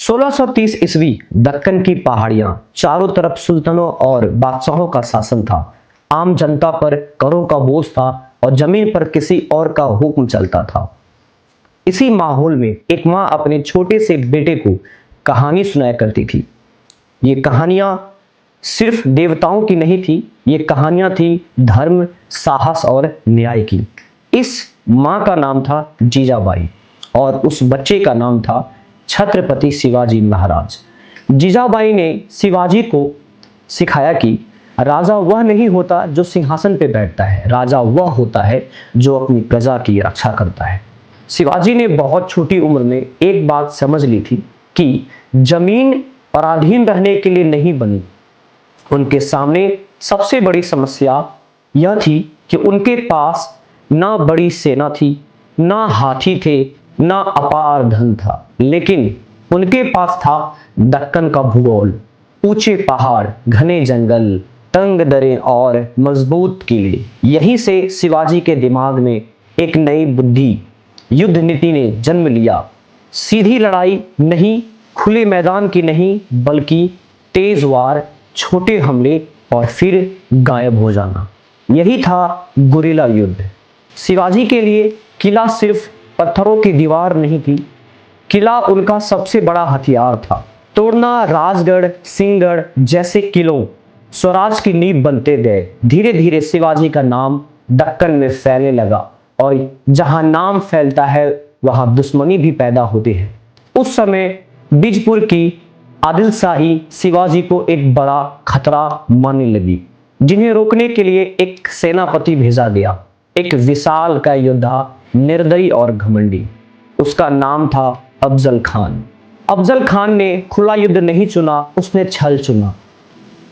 1630 ईस्वी दक्कन की पहाड़ियां, चारों तरफ सुल्तानों और बादशाहों का शासन था। आम जनता पर करों का बोझ था और जमीन पर किसी और का हुक्म चलता था। इसी माहौल में एक माँ अपने छोटे से बेटे को कहानी सुनाया करती थी। ये कहानियां सिर्फ देवताओं की नहीं थी, ये कहानियां थी धर्म, साहस और न्याय की। इस माँ का नाम था जीजाबाई और उस बच्चे का नाम था छत्रपति शिवाजी महाराज। जीजाबाई ने शिवाजी को सिखाया कि राजा वह नहीं होता जो सिंहासन पे बैठता है, राजा वह होता है जो अपनी प्रजा की रक्षा करता है। शिवाजी ने बहुत छोटी उम्र में एक बात समझ ली थी कि जमीन पराधीन रहने के लिए नहीं बनी। उनके सामने सबसे बड़ी समस्या यह थी कि उनके पास ना बड़ी सेना थी, ना हाथी थे, ना अपार धन था, लेकिन उनके पास था दक्कन का भूगोल, ऊंचे पहाड़, घने जंगल, तंग दरें और मजबूत किले। यहीं से शिवाजी के दिमाग में एक नई बुद्धि, युद्ध नीति ने जन्म लिया। सीधी लड़ाई नहीं, खुले मैदान की नहीं, बल्कि तेज वार, छोटे हमले और फिर गायब हो जाना। यही था गुरिल्ला युद्ध। शिवाजी के लिए किला सिर्फ पत्थरों की दीवार नहीं थी, किला उनका सबसे बड़ा हथियार था। तोड़ना राजगढ़, सिंहगढ़ जैसे किलों स्वराज की नींव बनते गए। धीरे धीरे शिवाजी का नाम दक्कन में फैलने लगा और जहां नाम फैलता है वहां दुश्मनी भी पैदा होती है। उस समय बीजपुर की आदिल शाही शिवाजी को एक बड़ा खतरा मानने लगी, जिन्हें रोकने के लिए एक सेनापति भेजा गया, एक विशाल का योद्धा, निर्दयी और घमंडी। उसका नाम था अफजल खान। अफजल खान ने खुला युद्ध नहीं चुना, उसने छल चुना।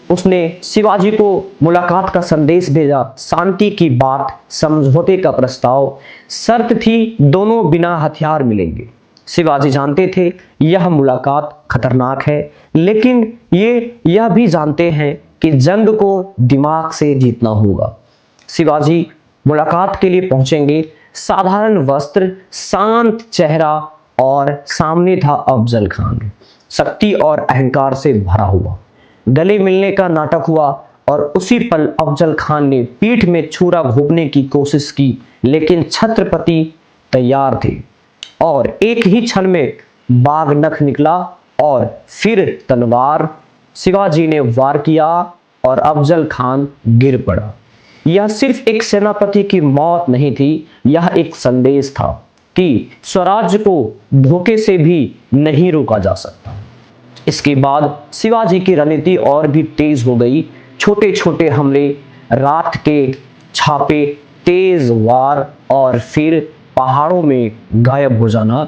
उसने शिवाजी को मुलाकात का संदेश भेजा, शांति की बात, समझौते का प्रस्ताव। शर्त थी दोनों बिना हथियार मिलेंगे। शिवाजी जानते थे यह मुलाकात खतरनाक है, लेकिन यह भी जानते हैं कि जंग को दिमाग से जीतना होगा। शिवाजी मुलाकात के लिए पहुंचेंगे, साधारण वस्त्र, शांत चेहरा और सामने था अफजल खान, शक्ति और अहंकार से भरा हुआ। गले मिलने का नाटक हुआ और उसी पल अफजल खान ने पीठ में छुरा घोंपने की कोशिश की, लेकिन छत्रपति तैयार थे और एक ही क्षण में बाघ नख निकला और फिर तलवार। शिवाजी ने वार किया और अफजल खान गिर पड़ा। यह सिर्फ एक सेनापति की मौत नहीं थी, यह एक संदेश था कि स्वराज्य को धोखे से भी नहीं रोका जा सकता। इसके बाद शिवाजी की रणनीति और भी तेज हो गई। छोटे छोटे हमले, रात के छापे, तेज वार और फिर पहाड़ों में गायब हो जाना।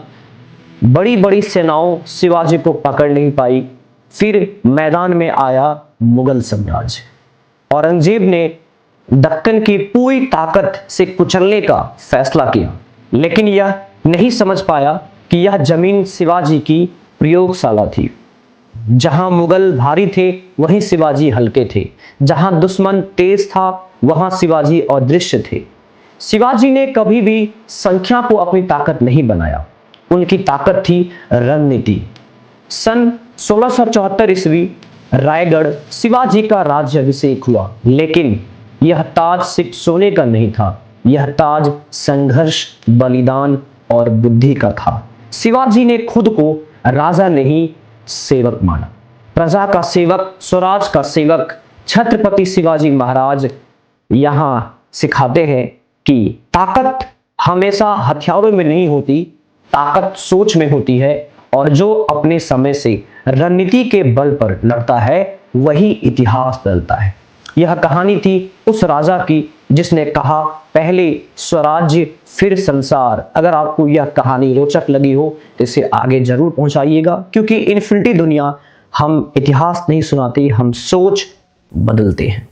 बड़ी बड़ी सेनाओं शिवाजी को पकड़ नहीं पाई। फिर मैदान में आया मुगल साम्राज्य। औरंगजेब ने दक्कन की पूरी ताकत से कुचलने का फैसला किया, लेकिन यह नहीं समझ पाया कि यह जमीन शिवाजी की प्रयोगशाला थी। जहां मुगल भारी थे वहीं शिवाजी हल्के थे, जहां दुश्मन तेज था वहां शिवाजी अदृश्य थे। शिवाजी ने कभी भी संख्या को अपनी ताकत नहीं बनाया, उनकी ताकत थी रणनीति। सन 1674 ईस्वी रायगढ़ शिवाजी का राज्याभिषेक हुआ, लेकिन यह ताज सिर्फ सोने का नहीं था, यह ताज संघर्ष, बलिदान और बुद्धि का था। शिवाजी ने खुद को राजा नहीं सेवक माना, प्रजा का सेवक, स्वराज का सेवक। छत्रपति शिवाजी महाराज यहां सिखाते हैं कि ताकत हमेशा हथियारों में नहीं होती, ताकत सोच में होती है और जो अपने समय से रणनीति के बल पर लड़ता है वही इतिहास बदलता है। यह कहानी थी उस राजा की जिसने कहा पहले स्वराज्य फिर संसार। अगर आपको यह कहानी रोचक लगी हो तो इसे आगे जरूर पहुंचाइएगा, क्योंकि इन्फिनिटी दुनिया हम इतिहास नहीं सुनाते, हम सोच बदलते हैं।